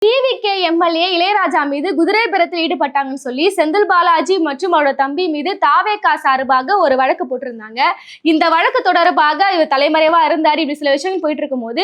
TVK MLA Ilaiyaraaja மீது குதிரை பேரத்தில் ஈடுபட்டாங்கன்னு சொல்லி செந்தில் பாலாஜி மற்றும் அவரோட தம்பி மீது தாவேகா சார்பாக ஒரு வழக்கு போட்டிருந்தாங்க. இந்த வழக்கு தொடர்பாக இவர் தலைமறைவா இருந்தார், இப்படி சில விஷயங்கள் போயிட்டு இருக்கும் போது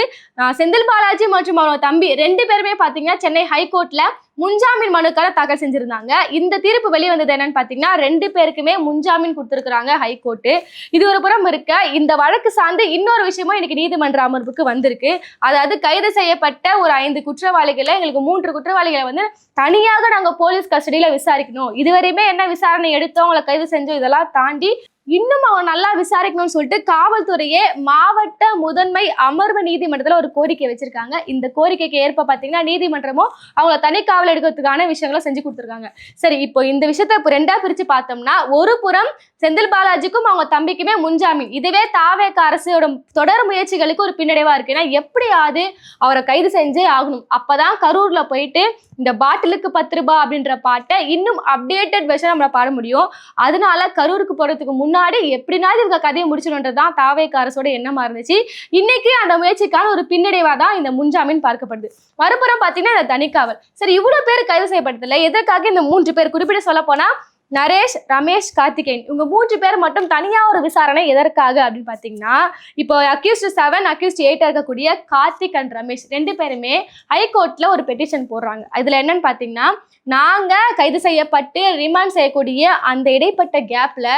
செந்தில் பாலாஜி மற்றும் அவரோட தம்பி 2 பேருமே பாத்தீங்கன்னா சென்னை ஹைகோர்ட்ல முன்ஜாமீன் மனுக்களை தாக்கல் செஞ்சிருந்தாங்க. இந்த தீர்ப்பு வெளிவந்தது என்னன்னு பாத்தீங்கன்னா 2 பேருக்குமே முன்ஜாமீன் கொடுத்திருக்கிறாங்க ஹைகோர்ட். இது ஒரு புறம் இருக்க, இந்த வழக்கு சார்ந்து இன்னொரு விஷயமும் இன்னைக்கு நீதிமன்ற அமர்வுக்கு வந்திருக்கு. அதாவது கைது செய்யப்பட்ட ஒரு 5 குற்றவாளிகளை, எங்களுக்கு 3 குற்றவாளிகளை வந்து தனியாக நாங்க போலீஸ் கஸ்டடியில விசாரிக்கணும், இதுவரையுமே என்ன விசாரணை எடுத்தோம், அவங்களை கைது செஞ்சோம், இதெல்லாம் தாண்டி இன்னும் அவன் நல்லா விசாரிக்கணும்னு சொல்லிட்டு காவல்துறையே மாவட்ட முதன்மை அமர்வு நீதிமன்றத்துல ஒரு கோரிக்கை வச்சிருக்காங்க. இந்த கோரிக்கைக்கு ஏற்ப பாத்தீங்கன்னா நீதிமன்றமும் அவங்களை தனி காவல் எடுக்கிறதுக்கான விஷயங்களை செஞ்சு கொடுத்துருக்காங்க. சரி, இப்போ இந்த விஷயத்த இப்போ 2ஆ பிரிச்சு பார்த்தோம்னா, ஒரு புறம் செந்தில் பாலாஜிக்கும் அவங்க தம்பிக்குமே முன்ஜாமீன், இதுவே தாவேக அரசோட தொடர் முயற்சிகளுக்கு ஒரு பின்னடைவா இருக்கு. ஏன்னா எப்படியாவது அவரை கைது செஞ்சே ஆகணும். அப்பதான் கரூர்ல போயிட்டு இந்த பாட்டிலுக்கு 10 ரூபாய் அப்படின்ற பாட்டை இன்னும் அப்டேட்டட் வெர்ஷன் நம்மள பாட முடியும். அதனால கரூருக்கு போறதுக்கு முன்னாடி எப்படினாலும் இவங்க கதையை முடிச்சிடணுன்றதுதான் தாவேக அரசோட எண்ணமா இருந்துச்சு. இன்னைக்கு அந்த முயற்சிக்கான ஒரு பின்னடைவா தான் இந்த முன்ஜாமீன் பார்க்கப்படுது. மறுபுறம் பாத்தீங்கன்னா இந்த தனிக்காவல். சரி, இவ்வளவு பேர் கைது செய்யப்பட்டதில்லை, எதற்காக இந்த 3 பேர் குறிப்பிட்டு சொல்ல போனா நரேஷ், ரமேஷ், கார்த்திகேயன், இவங்க 3 பேர் மட்டும் தனியா ஒரு விசாரணை எதற்காக அப்படின்னு பாத்தீங்கன்னா, இப்போ அக்யூஸ்ட் 7 அக்யூஸ்ட் 8 இருக்கக்கூடிய கார்த்திக் அண்ட் ரமேஷ் 2 பேருமே ஹைகோர்ட்ல ஒரு பெட்டிஷன் போடுறாங்க. இதுல என்னன்னு பாத்தீங்கன்னா, நாங்க கைது செய்யப்பட்டு ரிமாண்ட் செய்யக்கூடிய அந்த இடைப்பட்ட கேப்ல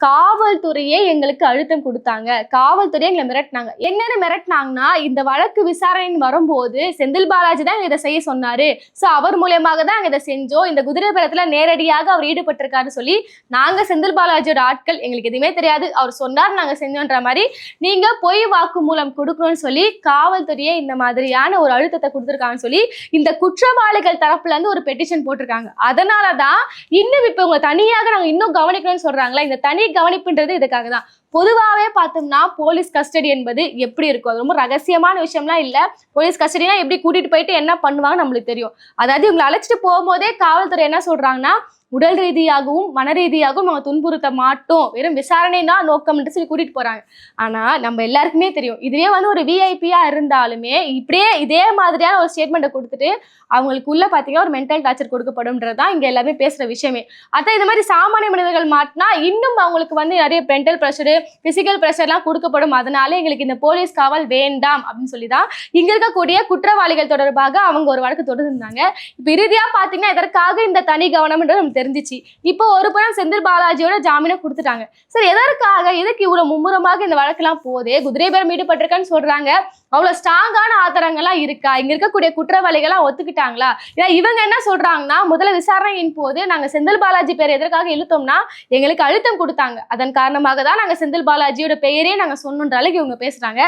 காவல்துறையே எங்களுக்கு அழுத்தம் கொடுத்தாங்க, காவல்துறையை எங்களை மிரட்டினாங்க. என்னன்னு மிரட்டினாங்கன்னா, இந்த வழக்கு விசாரணை வரும்போது செந்தில் பாலாஜி தான் இதை செய்ய சொன்னாரு, ஸோ அவர் மூலியமாக தான் இதை செஞ்சோம், இந்த குதிரை பேரத்துல நேரடியாக அவர் ஈடுபட்டிருக்காரு சொல்லி நாங்க செந்தில் பாலாஜியோட ஆட்கள், எங்களுக்கு எதுவுமே தெரியாது, அவர் சொன்னார் நாங்க செஞ்சோன்ற மாதிரி நீங்க பொய் வாக்கு மூலம் கொடுக்கணும்னு சொல்லி காவல்துறையே இந்த மாதிரியான ஒரு அழுத்தத்தை கொடுத்துருக்காங்கன்னு சொல்லி இந்த குற்றவாளிகள் தரப்புல இருந்து ஒரு பெட்டிஷன் போட்டிருக்காங்க. அதனாலதான் இன்னும் இப்ப உங்க தனியாக நாங்க இன்னும் கவனிக்கணும்னு சொல்றாங்களா. இந்த தனி கவனிப்புன்றது இதுக்காக தான். பொதுவாகவே பார்த்தோம்னா போலீஸ் கஸ்டடி என்பது எப்படி இருக்கும், அது ரொம்ப ரகசியமான விஷயம்லாம் இல்லை. போலீஸ் கஸ்டடினா எப்படி கூட்டிட்டு போயிட்டு என்ன பண்ணுவாங்க நம்மளுக்கு தெரியும். அதாவது இவங்களை அழைச்சிட்டு போகும்போதே காவல்துறை என்ன சொல்றாங்கன்னா, உடல் ரீதியாகவும் மன ரீதியாகவும் நம்ம துன்புறுத்த மாட்டோம், வெறும் விசாரணை தான் நோக்கம் சொல்லி கூட்டிட்டு போறாங்க. ஆனா நம்ம எல்லாருக்குமே தெரியும், இதுவே வந்து ஒரு விஐபியா இருந்தாலுமே இப்படியே இதே மாதிரியான ஒரு ஸ்டேட்மெண்ட்டை கொடுத்துட்டு அவங்களுக்குள்ள பாத்தீங்கன்னா ஒரு மென்டல் டார்ச்சர் கொடுக்கப்படும்ன்றதுதான் இங்க எல்லாமே பேசுற விஷயமே. அதான் இந்த மாதிரி சாமானிய மனிதர்கள் மாட்டினா இன்னும் அவங்களுக்கு வந்து நிறைய மென்டல் ப்ரெஷரு, பிசிக்கல் ப்ரெஷர்லாம் கொடுக்கப்படும். அதனால எங்களுக்கு இந்த போலீஸ் காவல் வேண்டாம் அப்படின்னு சொல்லிதான் இங்க இருக்கக்கூடிய குற்றவாளிகள் தொடர்பாக அவங்க ஒரு வழக்கு தொடர்ந்தாங்க. இப்ப இறுதியா பாத்தீங்கன்னா இதற்காக இந்த தனி கவனம்ன்றது நமக்கு தெரிஞ்சிச்சு. இப்போ ஒரு புறம் செந்தில் பாலாஜியோட ஜாமீனை கொடுத்துட்டாங்க. சரி, எதற்காக எதுக்கு இவ்வளவு மும்முரமாக இந்த வழக்கெல்லாம் போதே, குதிரை பேரம் ஈடுபட்டிருக்கான்னு சொல்றாங்க, அவ்வளவு ஸ்ட்ராங்கான ஆதாரங்கள்லாம் இருக்கா, இங்க இருக்கக்கூடிய குற்றவாளிகள்லாம் ஒத்துக்கிட்டாங்களா? ஏன்னா இவங்க என்ன சொல்றாங்கன்னா, முதல்ல விசாரணையின் போது நாங்க செந்தில் பாலாஜி பேர் எதற்காக இழுத்தோம்னா எங்களுக்கு அழுத்தம் கொடுத்தாங்க, அதன் காரணமாக தான் நாங்க செந்தில் பாலாஜியோட பெயரே நாங்க சொன்னோன்ற அளவுக்கு இவங்க பேசுறாங்க.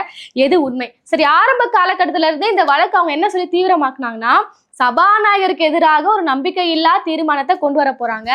எது உண்மை? சரி, ஆரம்ப காலகட்டத்தில இருந்தே இந்த வழக்கு அவங்க என்ன சொல்லி தீவிரமாக்குனாங்கன்னா, சபாநாயகருக்கு எதிராக ஒரு நம்பிக்கையில்லா தீர்மானத்தை கொண்டு வர போறாங்க.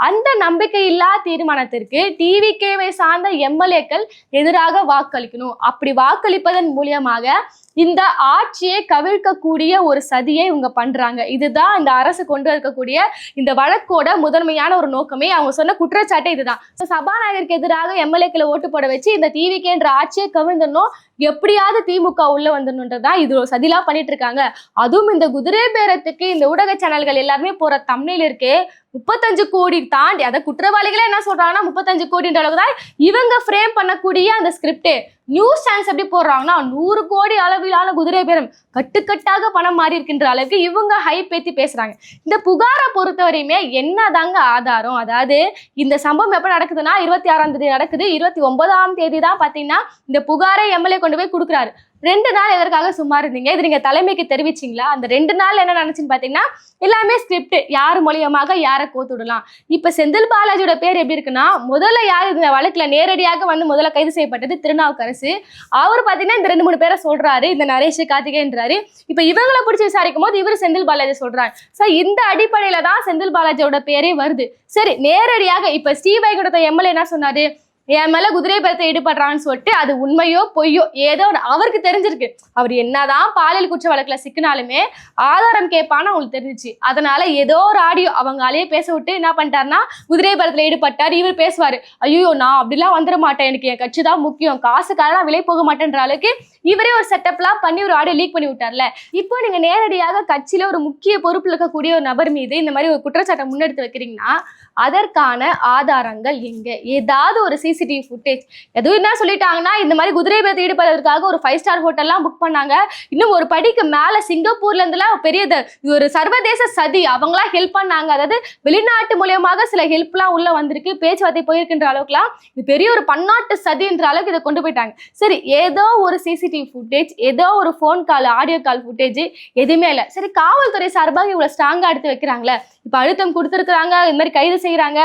அந்த நம்பிக்கையில்லா தீர்மானத்திற்கு டிவிகேவை சார்ந்த எம்எல்ஏக்கள் எதிராக வாக்களிக்கணும். அப்படி வாக்களிப்பதன் மூலியமாக இந்த ஆட்சியை கவிழ்க்கக்கூடிய ஒரு சதியை இவங்க பண்றாங்க. இதுதான் இந்த அரசு கொண்டு இருக்கக்கூடிய இந்த வழக்கோட முதன்மையான ஒரு நோக்கமே. அவங்க சொன்ன குற்றச்சாட்டு இதுதான். சபாநாயகருக்கு எதிராக எம்எல்ஏக்களை ஓட்டு போட வச்சு இந்த டிவிகேன்ற ஆட்சியை கவிழ்ந்தணும், எப்படியாவது திமுக உள்ள வந்துடணுன்றதா இது ஒரு சதிலாம் பண்ணிட்டு இருக்காங்க. அதுவும் இந்த குதிரை பேரத்துக்கு இந்த ஊடக சேனல்கள் எல்லாருமே போற தம்ப்நெயில் இருக்கே, 35 கோடி தாண்டி, அதை குற்றவாளிகளே என்ன சொல்றாங்கன்னா 35 கோடின்ற அளவுக்கு தான் இவங்க ஃப்ரேம் பண்ணக்கூடிய அந்த ஸ்கிரிப்டே. நியூஸ் சேனல்ஸ் எப்படி போடுறாங்கன்னா 100 கோடி அளவிலான குதிரை பேரம் கட்டுக்கட்டாக பணம் மாறி இருக்கின்ற அளவுக்கு இவங்க ஹைப் ஏத்தி பேசுறாங்க. இந்த புகாரை பொறுத்தவரையுமே என்னதாங்க ஆதாரம்? அதாவது இந்த சம்பவம் எப்ப நடக்குதுன்னா 26ஆம் தேதி நடக்குது. 29ஆம் தேதி தான் பாத்தீங்கன்னா இந்த புகாரை எம்எல்ஏ கொண்டு போய் கொடுக்குறாரு. 2 நாள் எதற்காக சும்மா இருந்தீங்க? இது நீங்க தலைமைக்கு தெரிவிச்சிங்களா? அந்த 2 நாள் என்ன நடந்துச்சுன்னு பாத்தீங்கன்னா எல்லாமே ஸ்கிரிப்ட், யார் மூலியமாக யாரை கோத்து விடலாம். இப்ப செந்தில் பாலாஜியோட பேர் எப்படி இருக்குன்னா, முதல்ல யார் இந்த வழக்குல நேரடியாக வந்து முதல்ல கைது செய்யப்பட்டது திருநாவுக்கரசு. அவர் பாத்தீங்கன்னா இந்த 2-3 பேரை சொல்றாரு, இந்த நரேஷ், கார்த்திகேயன்றாரு. இப்ப இவங்களை பிடிச்சி விசாரிக்கும் போது இவர் செந்தில் பாலாஜி சொல்றாரு. சோ இந்த அடிப்படையில தான் செந்தில் பாலாஜியோட பேரே வருது. சரி, நேரடியாக இப்ப ஸ்ரீவைகுண்டத்தை எம்எல்ஏ என்ன சொன்னாரு, என் மேல குதிரை பேரத்தை ஈடுபடுறான்னு சொல்லிட்டு அது உண்மையோ பொய்யோ ஏதோ அவருக்கு தெரிஞ்சிருக்கு. அவர் என்னதான் பாலியல் குற்ற வழக்குல சிக்கினாலுமே ஆதாரம் கேட்பான்னு அவங்களுக்கு தெரிஞ்சிச்சு. அதனால ஏதோ ஒரு ஆடியோ அவங்களாலேயே பேச விட்டு என்ன பண்ணிட்டாருன்னா குதிரை பேரத்துல ஈடுபட்டார். இவர் பேசுவாரு, ஐயோ நான் அப்படிலாம் வந்துட மாட்டேன், எனக்கு என் கட்சி தான் முக்கியம், காசுக்காக விலை போக மாட்டேன்ற அளவுக்கு இவரே ஒரு செட்டப்லாம் பண்ணி ஒரு ஆடியோ லீக் பண்ணி விட்டார்ல. இப்போ நீங்க நேரடியாக கட்சியில ஒரு முக்கிய பொறுப்புல இருக்கக்கூடிய ஒரு நபர் மீது இந்த மாதிரி ஒரு குற்றச்சாட்டை முன்னெடுத்து வைக்கிறீங்கன்னா அதற்கான ஆதாரங்கள் எங்க? ஏதாவது ஒரு சிசிடிவி ஃபுட்டேஜ் எதுவும் என்ன சொல்லிட்டாங்கன்னா இந்த மாதிரி குதிரை பேரத்தை ஈடுபடுறதுக்காக ஒரு 5 ஸ்டார் ஹோட்டல்லாம் புக் பண்ணாங்க. இன்னும் ஒரு படிக்கு மேல சிங்கப்பூர்ல இருந்துலாம் பெரிய ஒரு சர்வதேச சதி அவங்களா ஹெல்ப் பண்ணாங்க. அதாவது வெளிநாட்டு மூலியமாக சில ஹெல்ப்லாம் உள்ள வந்திருக்கு, பேச்சுவார்த்தை போயிருக்கின்ற அளவுக்குலாம் இது பெரிய ஒரு பன்னாட்டு சதின்ற அளவுக்கு இதை கொண்டு போயிட்டாங்க. சரி, ஏதோ ஒரு சிசிடிவி ஃபுட்டேஜ், ஏதோ ஒரு phone call, audio call footage எதுவுமே இல்லை. சரி, காவல்துறை சார்பாக இவ்வளவு ஸ்ட்ராங்கா எடுத்து வைக்கிறாங்களே, இப்ப அழுத்தம் கொடுத்துருக்காங்க, இந்த மாதிரி கைது செய்யறாங்க,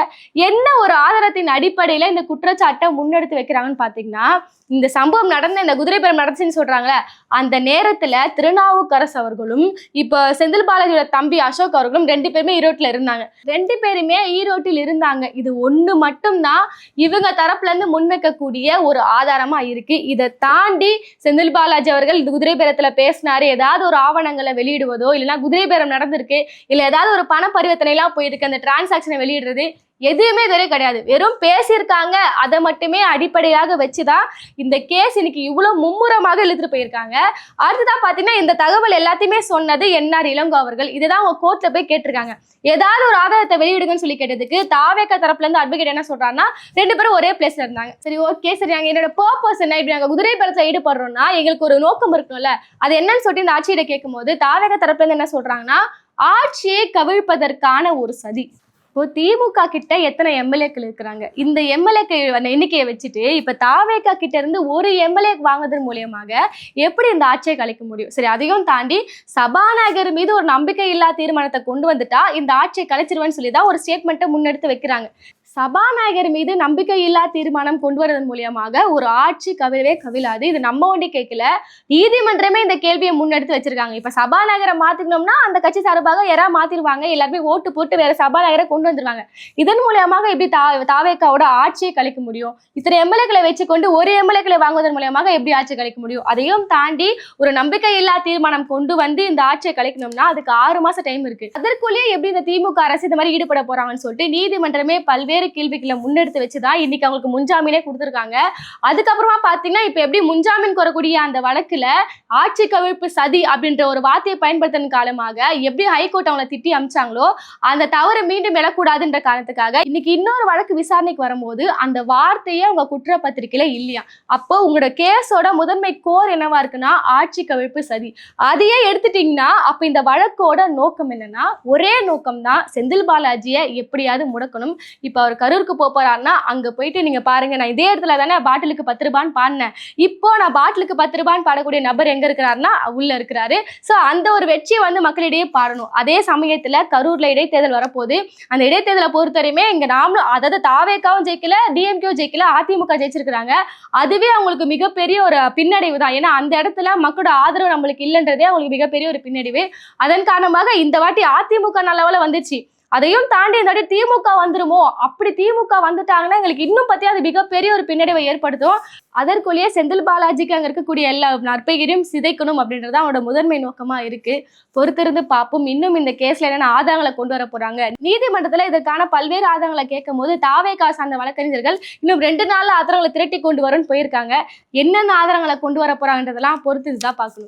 என்ன ஒரு ஆதாரத்தின் அடிப்படையில இந்த குற்றச்சாட்டை முன்னெடுத்து வைக்கிறாங்கன்னு பாத்தீங்கன்னா, இந்த சம்பவம் நடந்த இந்த குதிரை பேரம் நடந்துச்சுன்னு சொல்றாங்களே அந்த நேரத்துல திருநாவுக்கரசு அவர்களும் இப்ப செந்தில் பாலாஜியோட தம்பி அசோக் அவர்களும் 2 பேருமே ஈரோட்டில் இருந்தாங்க. 2 பேருமே ஈரோட்டில் இருந்தாங்க. இது ஒண்ணு மட்டும்தான் இவங்க தரப்புல இருந்து முன்வைக்கக்கூடிய ஒரு ஆதாரமா இருக்கு. இதை தாண்டி செந்தில் பாலாஜி அவர்கள் இந்த குதிரை பேரத்துல பேசினாரு, ஏதாவது ஒரு ஆவணங்களை வெளியிடுவதோ இல்லைன்னா குதிரை பேரம் நடந்திருக்கு இல்ல ஏதாவது ஒரு பண பரிவர்த்தனை எல்லாம் போயிருக்கு அந்த டிரான்சாக்சனை வெளியிடுறது எதுவுமே இதுவரை கிடையாது. வெறும் பேசியிருக்காங்க, அதை மட்டுமே அடிப்படையாக வச்சுதான் இந்த கேஸ் இன்னைக்கு இவ்வளவு மும்முரமாக இழுத்துட்டு போயிருக்காங்க. அடுத்ததான் பாத்தீங்கன்னா இந்த தகவல் எல்லாத்தையுமே சொன்னது என்ஆர் இளங்கோ அவர்கள். இதுதான் அவங்க கோர்ட்ல போய் கேட்டிருக்காங்க. ஏதாவது ஒரு ஆதாரத்தை வெளியிடுங்கன்னு சொல்லி கேட்டதுக்கு தாவேக தரப்புல இருந்து அட்வொகேட் என்ன சொல்றாங்கன்னா 2 பேரும் ஒரே பிளேஸ்ல இருந்தாங்க. சரி, ஓகே, சரி, நாங்க என்னோட பர்பஸ் என்ன, இப்படி நாங்க குதிரை பேரத்துல ஈடுபடுறோம்னா எங்களுக்கு ஒரு நோக்கம் இருக்கும்ல, அது என்னன்னு சொல்லிட்டு இந்த ஆட்சியிட கேட்கும் போது தாவேக தரப்புல இருந்து என்ன சொல்றாங்கன்னா ஆட்சியை கவிழ்ப்பதற்கான ஒரு சதி. இப்போ திமுக கிட்ட எத்தனை எம்எல்ஏக்கள் இருக்கிறாங்க, இந்த எம்எல்ஏக்கள் எண்ணிக்கையை வச்சுட்டு இப்ப தாவேகா கிட்ட இருந்து ஒரு எம்எல்ஏ வாங்குவதன் மூலியமாக எப்படி இந்த ஆட்சியை கலைக்க முடியும்? சரி, அதையும் தாண்டி சபாநாயகர் மீது ஒரு நம்பிக்கை இல்லா தீர்மானத்தை கொண்டு வந்துட்டா இந்த ஆட்சியை கலைச்சிருவேன்னு சொல்லிதான் ஒரு ஸ்டேட்மெண்ட்டை முன்னெடுத்து வைக்கிறாங்க. சபாநாயகர் மீது நம்பிக்கை இல்லா தீர்மானம் கொண்டு வரதன் மூலியமாக ஒரு ஆட்சி கவிழவே கவிழாது. இது நம்ம ஒண்டி கேட்கல, நீதிமன்றமே இந்த கேள்வியை முன்னெடுத்து வச்சிருக்காங்க. இப்ப சபாநாயகரை மாத்தினோம்னா அந்த கட்சி சார்பாக யாராவது மாத்திருவாங்க, எல்லாருமே ஓட்டு போட்டு வேற சபாநாயகரை கொண்டு வந்துருவாங்க. இதன் மூலியமாக எப்படி தாவேக்காவோட ஆட்சியை கலைக்க முடியும்? இத்தனை எம்எல்ஏக்களை வச்சுக்கொண்டு ஒரு எம்எல்ஏக்களை வாங்குவதன் மூலியமாக எப்படி ஆட்சி கலைக்க முடியும்? அதையும் தாண்டி ஒரு நம்பிக்கை இல்லா தீர்மானம் கொண்டு வந்து இந்த ஆட்சியை கலைக்கணும்னா அதுக்கு 6 மாசம் டைம் இருக்கு. அதற்குள்ளேயே எப்படி இந்த திமுக அரசு இந்த மாதிரி ஈடுபட போறாங்கன்னு சொல்லிட்டு நீதிமன்றமே பல்வேறு கேள்விகளை முன்னெடுத்து வச்சுதான் இன்னைக்கு அவங்களுக்கு முன்ஜாமீனே கொடுத்திருக்காங்க. அதுக்கப்புறமா பாத்தீங்கன்னா இப்ப எப்படி முன்ஜாமீன் கோரக்கூடிய அந்த வழக்குல ஆட்சி கவிழ்ப்பு சதி அப்படின்ற ஒரு வார்த்தையை பயன்படுத்தின காலமாக எப்படி ஹைகோர்ட் அவங்களை திட்டி அமிச்சாங்களோ அந்த தவறு மீண்டும் எழக்கூடாதுன்ற காரணத்துக்காக இன்னைக்கு இன்னொரு வழக்கு விசாரணைக்கு வரும்போது அந்த வார்த்தையே அவங்க குற்றப்பத்திரிகையில இல்லையா. அப்போ உங்களோட கேஸோட முதன்மை கோர் என்னவா இருக்குன்னா ஆட்சி கவிழ்ப்பு சதி. அதையே எடுத்துட்டீங்கன்னா அப்ப இந்த வழக்கோட நோக்கம் என்னன்னா ஒரே நோக்கம் தான், செந்தில் பாலாஜியை எப்படியாவது முடக்கணும். இப்ப அவர் கரூருக்கு போறாருன்னா அங்க போயிட்டு நீங்க பாருங்க, நான் இதே இடத்துல தானே பாட்டிலுக்கு 10 ரூபான்னு பாடினேன், இப்போ நான் பாட்டிலுக்கு 10 ரூபான்னு பாடக்கூடிய நபர் எங்க இருக்கிறாருன்னா உள்ள இருக்கிறாரு. சோ அந்த ஒரு வெற்றியை வந்து மக்களிடையே பாடணும். அதே சமயத்துல கரூர்ல இடைத்தேர்தல் வரப்போது, அந்த இடைத்தேர்தலை பொறுத்தவரையுமே இங்க நாமளும், அதாவது தாவேக்காவும் ஜெயிக்கல, டிஎம்கே ஜெயிக்கல, அதிமுக ஜெயிச்சிருக்கிறாங்க. அதுவே அவங்களுக்கு மிகப்பெரிய ஒரு பின்னடைவு தான். ஏன்னா அந்த இடத்துல மக்களோட ஆதரவு நம்மளுக்கு இல்லைன்றதே அவங்களுக்கு மிகப்பெரிய ஒரு பின்னடைவு. அதன் காரணமாக இந்த வாட்டி அதிமுக நல்லவள வந்துச்சு, அதையும் தாண்டி இந்த வாட்டி திமுக வந்துருமோ, அப்படி திமுக வந்துட்டாங்கன்னா எங்களுக்கு இன்னும் பத்தி அது மிகப்பெரிய ஒரு பின்னடைவை ஏற்படுத்தும். அதற்குள்ளேயே செந்தில் பாலாஜிக்கு அங்க இருக்கக்கூடிய எல்லா நற்பெயரையும் சிதைக்கணும் அப்படின்றது அவனோட முதன்மை நோக்கமா இருக்கு. பொறுத்திருந்து பார்ப்போம் இன்னும் இந்த கேஸ்ல என்னென்ன ஆதாரங்களை கொண்டு வர போறாங்க. நீதிமன்றத்துல இதற்கான பல்வேறு ஆதாரங்களை கேட்கும் போது தாவேகா சார்ந்த வழக்கறிஞர்கள் இன்னும் 2 நாள்ல ஆதாரங்களை திரட்டி கொண்டு வரும்னு போயிருக்காங்க. என்னென்ன ஆதாரங்களை கொண்டு வர போறாங்கன்றதெல்லாம் பொறுத்து தான் பார்க்கணும்.